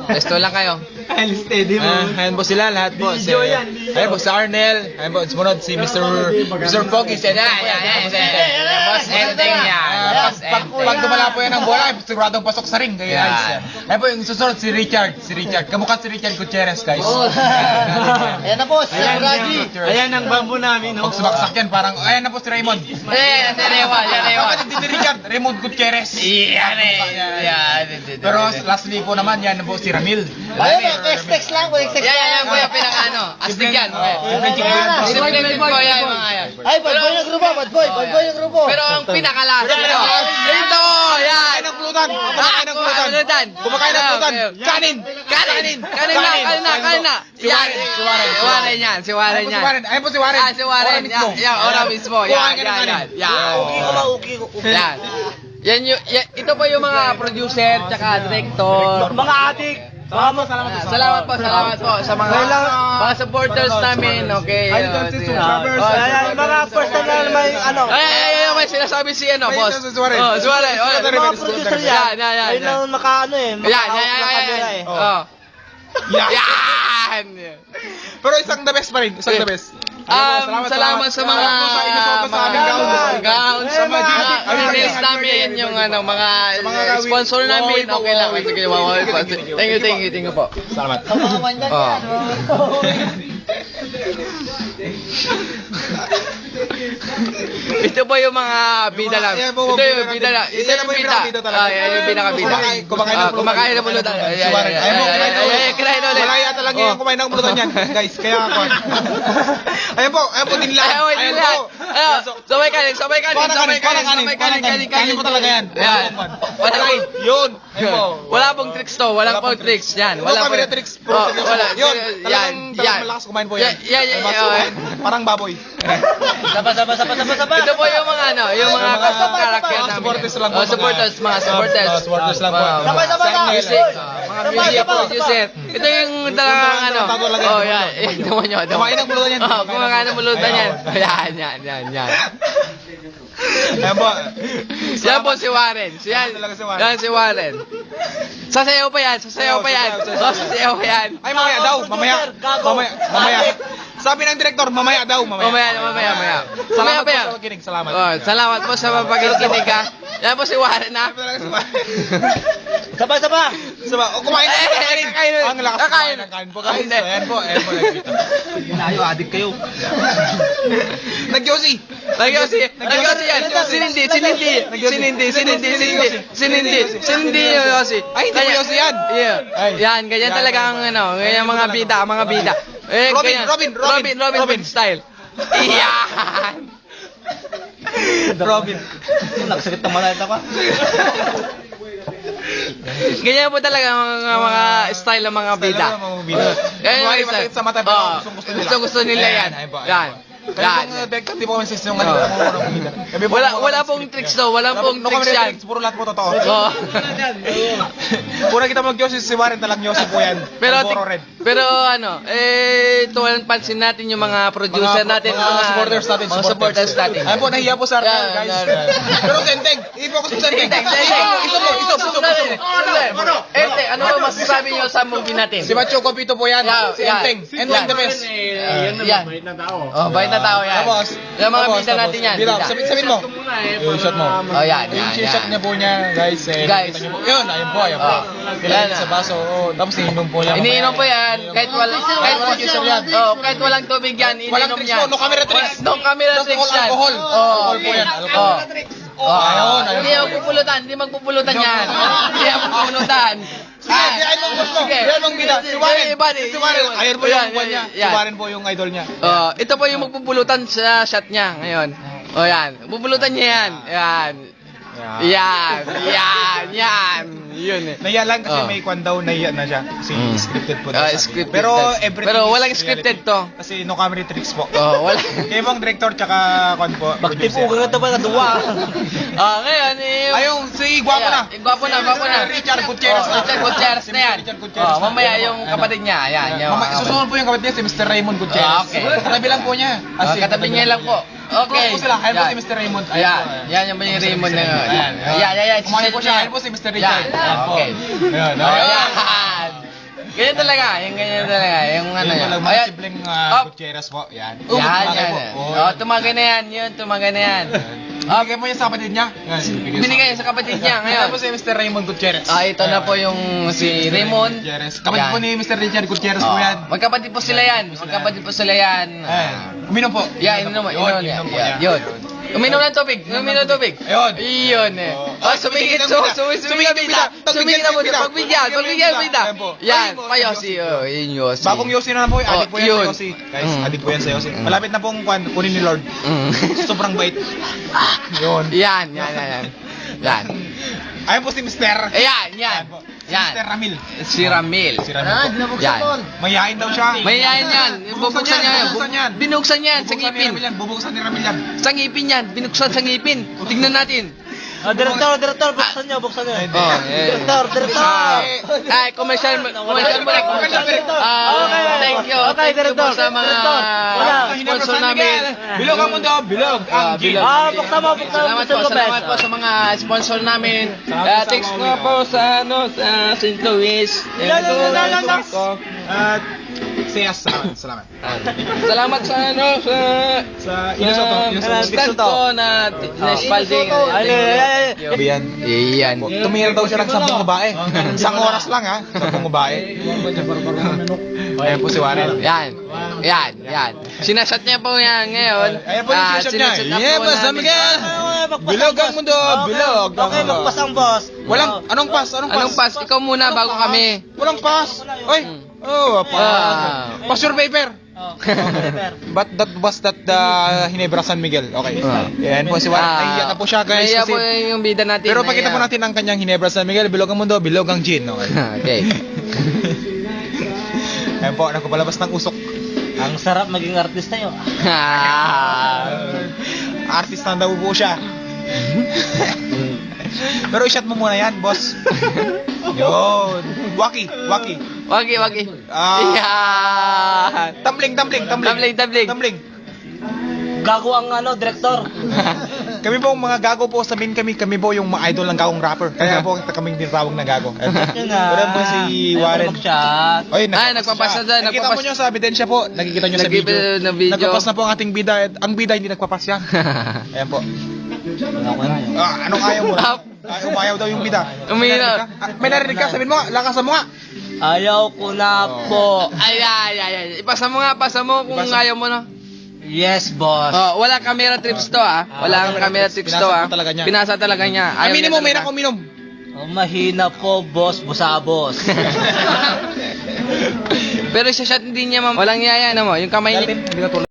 Testo lang kayo. Steady mo. Ayan po sila, lahat po. Video yan, video. Ayan po si Arnel. Ayan po, sumunod si Mr. Foggy. Boss ending yan. Pag dumala po yan ng bola, siguradong pasok sa ring. Kaya ayos yan. Ayan po yung susunod, si Richard. Kamukha si Richard Gutierrez, guys. Ayan na po, si Raji. Ayan ang bambo namin, no? Pag sumaksak yan, parang, ayan na po si Raymond. Si Rewa. Kapatid din ni Richard, Raymond Gutierrez. Yan eh. Pero lastly po naman, yan po si Ramil. Ayun, text lang po, text Yan po yung pinaka-ano. Astig yan. Simple po yan mga yan. Ay, bad boy ng grupo, bad boy ng grupo. Pero ang pinaka-last. Ito, yan. Kumakain ng pulutan. Kumakain ng pulutan. Kumakain ng pulutan. Kanin. Kanin na. Si Warren yan. Ayun po si Warren. Si Warren. Yan, ora mismo. Yan. Ito po yung mga producer, tsaka director. Mga adik. Salamat Salamat po sa mga supporters namin, okay. Ayan, mga first time na may ano. Ay, may sinasabi si ano, boss. Si Warren. Si Warren. Mga producer yan. Yan. Ayun lang naka ano eh. Yan. Yan. Pero isang the best pa rin. Isang the best. Salamat sa mga gown, sa mga details namin, yung ano, mga sponsor namin. Okay lang. Sige, thank you po. Salamat. Kawawan dyan yan. Ito po yung mga bida lang. Ito yung bida lang. Ito yung bida. Yan yung pinaka-bida. Kumakain ng bulutan. Kirain ulit. Wala yata lang yung kumain ng bulutan yan, guys. Kaya ako. Ayun po din lang. Ayun po. Sabay kanin. Kanin po talaga yan. Yun. Ayun po. Wala pong tricks to. Walang pong tricks. Yan. Wala pong tricks. Wala. Yun. Talagang malakas kumain po yan. Parang baboy. Sapa. Ito po yung mga ano, yung mga karakter namin. Supporters lang po. Mga supporters. Supporters lang po. Sapa. Music. Mga music producer. Ito yung talagang ano. Oh, yan. Ito nyo. Kumain ng bulutan yan. Kumakain ng bulutan yan. Yan. Ayun po. Yan po si Warren. Yan si Warren. Sasayaw pa yan. Sasayaw pa yan. Ay, mamaya daw. Mamaya. Sabi ng direktor, mamaya daw. Mamaya. Salamat po sa pakikinig. Salamat. Salamat po sa pakikinig ha. Yan po si Warren ha. Sapa. Kumain na. Kakain. Ang lakas kumain ng kain po, guys. Ayan po. Nakikita. Inayo, adik kayo. Nag-Yossi yan. Sinindi yung Yossi. Ay, hindi mo Yossi yan. Yan, ganyan talaga ang ano, ganyan mga bida. Robin style. Yan. Robin. Nagsakit ng malata ka. Ganyan po talaga ang mga style ng mga bida. Ganyan yung sa mata, pero gusto nila yan. Yan. Kaya direktor, di po kami sis yung ano. Wala pong tricks daw. Walang pong tricks yan. Puro lahat po totoo. Oo. Pura kita mag-Yossi, si Warren talang Yossi po yan. Pero ano, ito ang pansin natin yung mga producer natin, mga supporters natin. Ayun po, nahiya po sa Arnel, guys. Pero Senteng, i-focus mo Senteng. Ano ba masasabi nyo sa movie natin? Si Macho Copito po yan. Si Enteng. Enteng the best. Yan. Oh, bait na tao yan. Tapos, yung mga bida natin yan. Sabihin mo. Yung shot mo. Oh, yan. Yung shot niya po niya, guys. Guys. Yun, ayun po. Kailangan sa baso. Tapos iniinom po yan. Iniinom po yan. Kahit walang tubig yan, iniinom yan. No camera tricks. No camera tricks yan. Alcohol. Alcohol po yan. Ayun. Hindi magpupulutan yan. Hindi magpupulutan. Sige, diyan mong gusto. Diyan mong bida. Si Warren. Ayun po yung buwan niya. Si Warren po yung idol niya. Ito po yung magpupulutan sa shot niya ngayon. Yan. Pupulutan niya yan. Yan. Yun eh. Naiya lang kasi may kwan daw, naiya na siya. Kasi scripted po. Scripted. Pero everything Pero walang is scripted reality. to. Kasi no camera tricks po. Wala. Kaya bang director tsaka kwan po. Bakti po, ganito ba na duwa? Ngayon eh. Ayun, si Gwapo na. Gwapo na. Richard Gutierrez na. Richard Gutierrez na yan. Mamaya yung kapatid niya. Yan. Susunod po yung kapatid niya, si Mr. Raymond Gutierrez. Okay. Katabi lang po niya. Katabi niya lang po. Okay. Close po sila. Kaya po si Mr. Raymond. Yan yung Raymond na yun. Yan. Kumain po siya. Kaya po si Mr. Richard. Okay. Ayan. Ganyan talaga, yung ganyan talaga, yung ano Yan yun. pala mga Ayan. sibling Oh. Gutierrez po. Yan. Yan, tumagay yan. po. Oh, tumagay na yan, yun, tumagay na yan. Bigay mo yan sa kapatid niya. Yan, Binigay sa kapatid niya ngayon. Tapos si Mr. Raymond Gutierrez. Ito na po yung si Raymond. Gutierrez. Kapatid Yan. po ni Mr. Richard Gutierrez po yan. Magkapatid po sila yan. Magkapatid po sila yan. Ayan. Uminom po. Yeah, inom mo, inom Yun, yan. po yan. Yun. Uminom ng tubig, uminom ng tubig. Ayun. Iyon eh. Ay, Sumingit, sumingit ang bida. Sumingit na muna. Pagbigyan, pagbigyan, bida. Ayan po. Yan, pa Yossi. Yun Yossi. Bagong Yossi na lang po. Adik po yan yun. sa Yossi. Guys, Mm. adik po yan sa Yossi. Malapit na pong kunin ni Lord. Sobrang bait. Yun. Yan. Yan. Ayun po si Mr. Ayan, yan. po. Si Yan. Mr. Ramil. Si Ramil. Si Ramil po. Yan. Mayayain daw siya. Mayayain yan. Bubuksan niya yan. Bubuksan yan. Binuksan yan sa Bubuksan ni ngipin. Ramil yan. Bubuksan ni Ramil yan. Sa ngipin yan. Binuksan sa ngipin. Tignan natin. Director, buksan niyo. Director. Ay, commercial muna. Thank you. Okay, Thank you po Director. sa mga Director. Wala. sponsor namin. Bilog ang mundo. Bilog. Ang G. Bilog. Buksan mo. Salamat po sa mga sponsor namin. Thanks nga po sa St. Louis. At Siyas. Salamat. Salamat sa Sa Inosoto. stand ko na Spalding. Yan. Iyan. Tumira daw siya ng 10 babae. Isang oras lang ha. 10 babae. Ayan po si Warren. Yan. Sinasat niya po yan ngayon. Ayan po yung sinasat niya. Sinasat na Yeah, po boss, namin. Miguel. Bilog ang mundo. Bilog. Okay, magpas ang boss. Walang, anong pass? Anong pass? Ikaw muna bago kami. Walang pass. Oy. Oh, pass. Pass your paper. But that was that the Hinebra San Miguel. Okay. Yan po si Warren. Nahiya na po siya guys. Nahiya Kasi, po yung bida natin. pero pakita po natin ang kanyang Hinebra San Miguel. Bilog ang mundo. Bilog ang gin. Okay. Okay. Ayan po. Nagpapalabas ng usok. Ang sarap maging artista nyo. Artist na daw po siya. Pero i-shot mo muna yan, boss. Yun. Waki. Wagi. Yan. Tumbling. Tumbling. Gago ang director. Kami po mga gago po, sabihin kami po yung mga idol ng gagong rapper. Kaya po kaming tinatawag na gago. Yun nga. Pero po si Warren. Mag-shot. Oy, nagpapasa dyan, Nakikita mo nyo sa ebidensya po. Nakikita nyo sa Nag-give video. na video. Nagpapas na po ang ating bida. Ang bida hindi nagpapas yan. Ayan po. Anong ayaw mo? Umayaw daw yung bida. Umiyaw. May narinig ka? Sabihin mo nga. Lakasan mo nga. Ayaw ko na po. Ay. Ipasa mo kung Ipasa. ayaw mo na. Yes, boss. Wala camera trips to Wala kang camera trips to Pinasa talaga niya. Pinasa talaga niya. Ayaw Aminin niya mo, may talaga. nakuminom. Mahina po, boss. Busabos. Pero sa shot hindi niya walang yaya mo. Yung kamay niya. Hindi ka tulad.